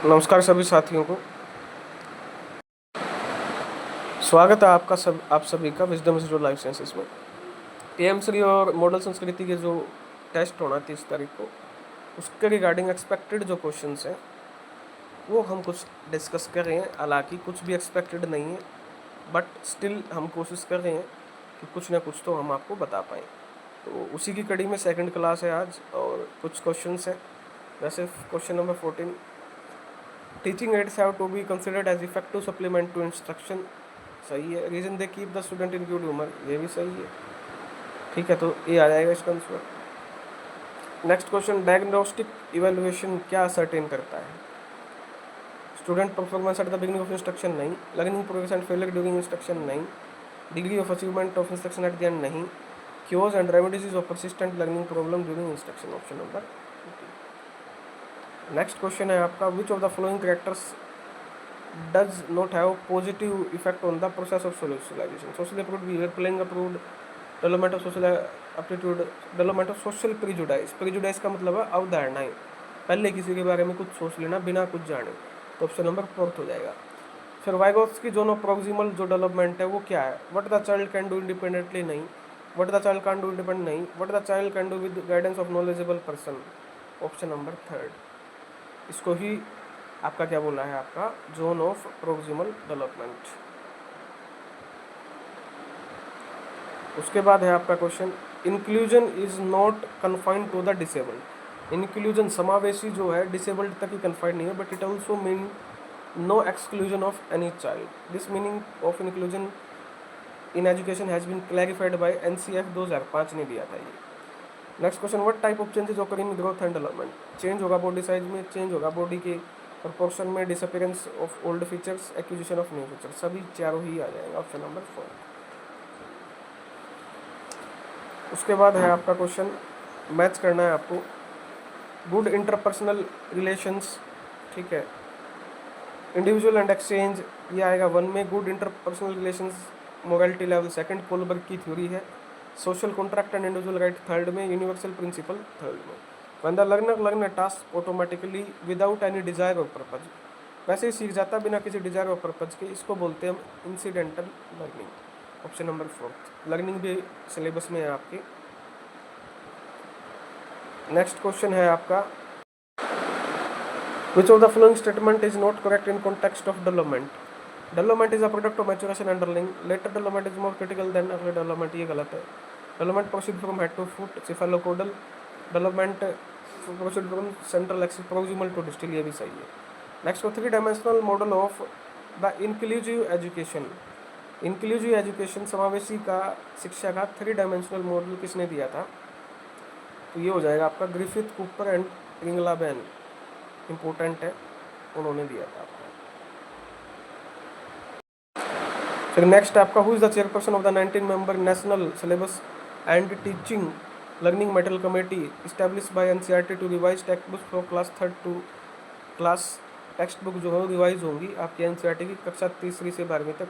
नमस्कार सभी साथियों को, स्वागत है आपका आप सभी का विजडम इंस्टीट्यूट लाइफ साइंसेस में। पीएम3 और मॉडल संस्कृति के जो टेस्ट होना 30 तारीख को, उसके रिगार्डिंग एक्सपेक्टेड जो क्वेश्चंस हैं वो हम कुछ डिस्कस कर रहे हैं। हालांकि कुछ भी एक्सपेक्टेड नहीं है, बट स्टिल हम कोशिश कर रहे हैं कि कुछ ना कुछ तो हम आपको बता पाएँ। तो उसी की कड़ी में सेकंड क्लास है आज और कुछ क्वेश्चंस हैं। वैसे question number 14, teaching aids have to be considered as effective supplement to instruction, सही है। Reason they keep the student in good humour, ये भी सही है। ठीक है, तो ये आ जाएगा इसका answer. Next question, diagnostic evaluation क्या सर्टेन करता है? Student performance at the beginning of instruction, नहीं। Learning progress and failure during instruction, नहीं। Degree of achievement of instruction at the end, नहीं। Cures and remedies of persistent learning problem during instruction, option number. Next question है आपका, which of the following characters does not have positive effect on the process of socialization? Socially approved behavior, playing approved, development of social aptitude, development of social prejudice. prejudice का मतलब है अवधारणाएं, पहले किसी के बारे में कुछ सोच लेना बिना कुछ जाने, तो ऑप्शन नंबर 4 हो जाएगा। फिर वाइगोत्स्की जोन ऑफ प्रोक्सिमल जो डेवलपमेंट है वो क्या है? What the child can do independently, नहीं। What the child can do independent, नहीं। What the child can do with guidance of knowledgeable person, option number 3। इसको ही आपका क्या बोला है, आपका जोन ऑफ प्रोक्सिमल डेवलपमेंट। उसके बाद है आपका question, inclusion is not confined to the disabled. Inclusion समावेशी जो है डिसेबल्ड तक ही कन्फाइंड नहीं है, but it also mean no exclusion of any child. This meaning of inclusion in education has been clarified by NCF 2005 ने दिया था ये। Next question, what type of changes occur in growth and development? Change होगा body size में, change होगा body के proportion में, disappearance of old features, acquisition of new features, सभी चारों ही आ जाएगा, ऑप्शन नंबर 4। उसके बाद है आपका क्वेश्चन, मैच करना है आपको, गुड इंटरपर्सनल रिलेशंस, ठीक है, इंडिविजुअल एंड एक्सचेंज, ये आएगा 1 में। Good interpersonal relations morality level, second Kohlberg की थ्योरी है। Social contract and individual right, third में। यूनिवर्सल प्रिंसिपल, थर्ड में। When the learner learn a task automatically without any desire or purpose, वैसे ही सीख जाता बिना किसी डिजायर और पर्पज के, इसको बोलते हैं हम incidental learning, option number 4। Learning भी सिलेबस में है आपके। नेक्स्ट क्वेश्चन है आपका, which of the following statement is not correct in context of development? Development is a product of maturation and learning. Later development is more critical than early development, ये गलत है। Development proceed from head to foot, cephalocaudal development proceed from central axis proximal to distal, ये भी सही है। Next को 3 dimensional model of the inclusive education. Inclusive education समावेशी का शिक्षा का 3 डायमेंशनल मॉडल किसने दिया था? तो ये हो जाएगा आपका ग्रिफिथ, कूपर एंड इंगलाबेन, इम्पोर्टेंट है, उन्होंने दिया था आपको। फिर नेक्स्ट आपका, who is the chairperson of the 19 member national syllabus and teaching learning material committee establish by NCERT to revise text book for class 3rd to class, text book जो है रिवाइज होंगी आपकी NCERT की कक्षा 3री से 12वीं तक।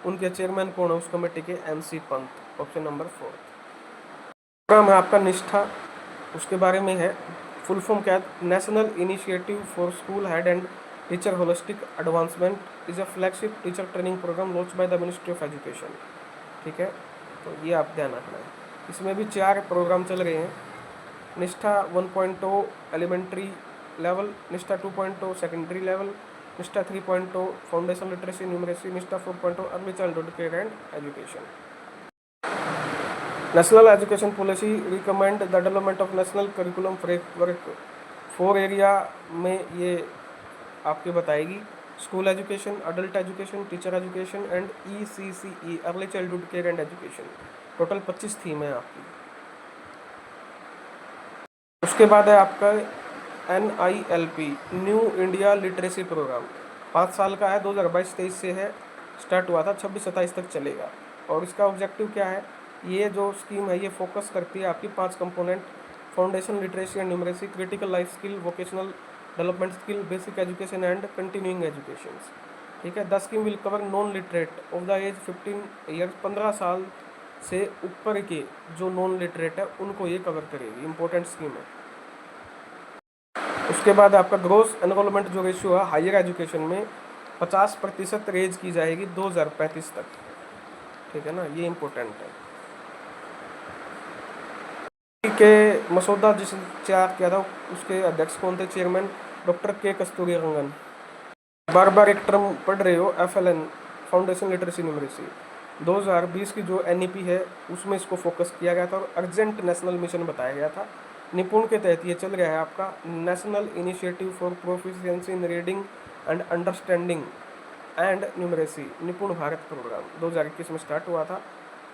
उनके चेयरमैन कौन है उस कमेटी के? MC Pant, option number 4। Program है आपका निष्ठा, उसके बारे में है, फुल फॉर्म क्या है? National initiative for school head and teacher holistic advancement is a flagship teacher training program launch by the ministry of education, ठीक है, तो ये आप ध्यान रखना है। इसमें भी 4 प्रोग्राम चल रहे हैं। निष्ठा 1.0 एलिमेंट्री लेवल, निष्ठा 2.0 सेकेंडरी लेवल, निष्ठा 3.0 foundation literacy numeracy, Nishtha 4.0 early childhood care and education. National education policy recommend the development of national curriculum framework 4 area में, ये आपके बताएगी, school education, adult education, teacher education and ECCE early childhood care and education. Total 25 theme है आपकी। उसके बाद है आपका NILP new India literacy program, 5 साल का है, 2022-23 से है, स्टार्ट हुआ था, 26-27 तक चलेगा। और इसका ऑब्जेक्टिव क्या है? ये जो स्कीम है ये फोकस करती है आपकी 5 component, foundation literacy and numeracy, critical life skill, vocational development skill, basic education and continuing education, ठीक है। 10 scheme will cover non literate of the age 15 years, 15 साल से ऊपर के जो नॉन लिटरेट है उनको ये कवर करेगी, इंपॉर्टेंट स्कीम है। उसके बाद आपका ग्रोस एनरोलमेंट जो रेशियो है हायर एजुकेशन में 50% रेज की जाएगी 2035 तक, ठीक है ना, ये इम्पोर्टेंट है। के मसौदा जिसने तैयार किया था उसके अध्यक्ष कौन थे, चेयरमैन डॉक्टर के कस्तूरी रंगन। बार बार एक टर्म पढ़ रहे हो, FLN फाउंडेशन लिटरेसी न्यूमरेसी 2020 की जो NEP है उसमें इसको फोकस किया गया था और अर्जेंट नेशनल मिशन बताया गया था। निपुण के तहत ये चल रहा है आपका national initiative for proficiency in reading and understanding and numeracy, निपुण भारत प्रोग्राम 2021 में स्टार्ट हुआ था,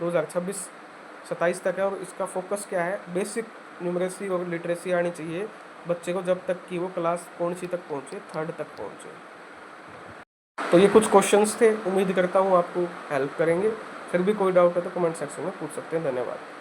2026-27 तक है। और इसका फोकस क्या है, बेसिक न्यूमरेसी और लिटरेसी आनी चाहिए बच्चे को जब तक कि वो क्लास कौन सी तक पहुँचे, 3rd तक पहुँचे। तो ये कुछ क्वेश्चंस थे, उम्मीद करता हूँ आपको हेल्प करेंगे। फिर भी कोई डाउट है तो कमेंट सेक्शन में पूछ सकते हैं। धन्यवाद।